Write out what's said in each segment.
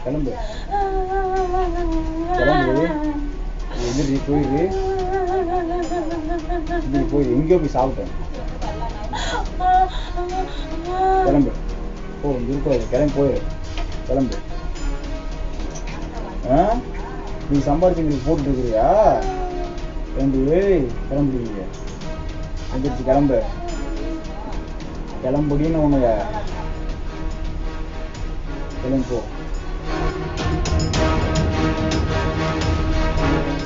கிளம்பு கிளம்பு, எந்திரி போயிரு, எந்திரி போயிரு, எங்கேயோ போய் சாப்பிட்டேன். கிளம்பு போ, இருக்காது, கிளம்பி போயிரு, கிளம்பு. நீ சம்பாதிச்சு எங்களுக்கு போட்டுட்டு இருக்கிறியா? கிளம்பு, கிளம்புறீங்க, எந்திரிச்சு கிளம்பு, கிளம்புடின்னு உனக்கு கிளம்பி போ.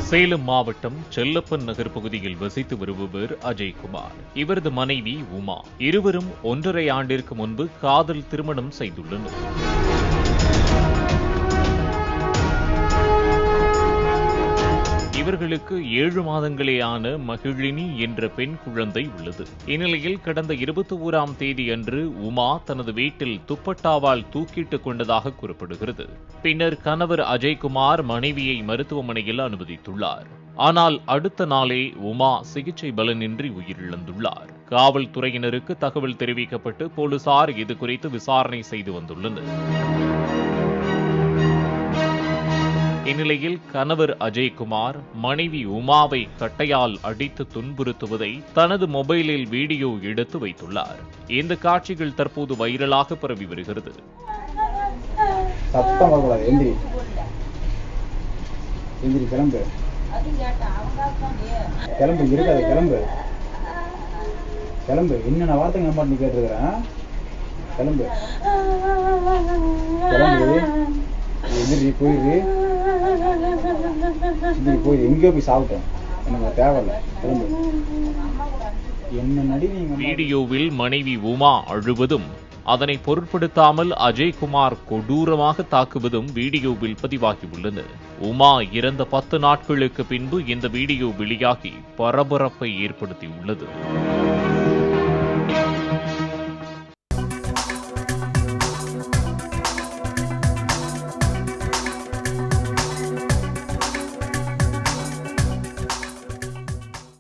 சேலம் மாவட்டம் செல்லப்பன் நகர் பகுதியில் வசித்து வருபவர் அஜய்குமார். இவரது மனைவி உமா. இருவரும் 1.5 ஆண்டிற்கு முன்பு காதல் திருமணம் செய்துள்ளனர். இவர்களுக்கு 7 மாதங்களேயான மகிழினி என்ற பெண் குழந்தை உள்ளது. இந்நிலையில் கடந்த 21ஆம் தேதி அன்று உமா தனது வீட்டில் துப்பட்டாவால் தூக்கிட்டுக் கொண்டதாக கூறப்படுகிறது. பின்னர் கணவர் அஜய்குமார் மனைவியை மருத்துவமனையில் அனுமதித்துள்ளார். ஆனால் அடுத்த நாளே உமா சிகிச்சை பலனின்றி உயிரிழந்துள்ளார். காவல்துறையினருக்கு தகவல் தெரிவிக்கப்பட்டு போலீசார் இதுகுறித்து விசாரணை செய்து வந்துள்ளனர். இந்நிலையில் கணவர் அஜய்குமார் மனைவி உமாவை கட்டையால் அடித்து துன்புறுத்துவதை தனது மொபைலில் வீடியோ எடுத்து வைத்துள்ளார். இந்த காட்சிகள் தற்போது வைரலாக பரவி வருகிறது. கிளம்பு கிளம்பு, இருக்காது, கிளம்பு கிளம்பு, என்னென்ன வார்த்தை நம்ம நீ கேட்டுருக்கிறேன். கிளம்பு கிளம்பு, எந்திரி போயிரு, எந்திரி போயிரு, எங்கேயோ போய் சாப்பிட்டேன், எனக்கு தேவையில்லை, கிளம்பு. என்ன நடி நீங்க. வீடியோவில் மனைவி உமா அழுவதும் அதனை பொருட்படுத்தாமல் அஜய்குமார் கொடூரமாக தாக்குவதும் வீடியோவில் பதிவாகியுள்ளது. உமா இறந்த 10 நாட்களுக்கு பின்பு இந்த வீடியோ வெளியாகி பரபரப்பை ஏற்படுத்தியுள்ளது.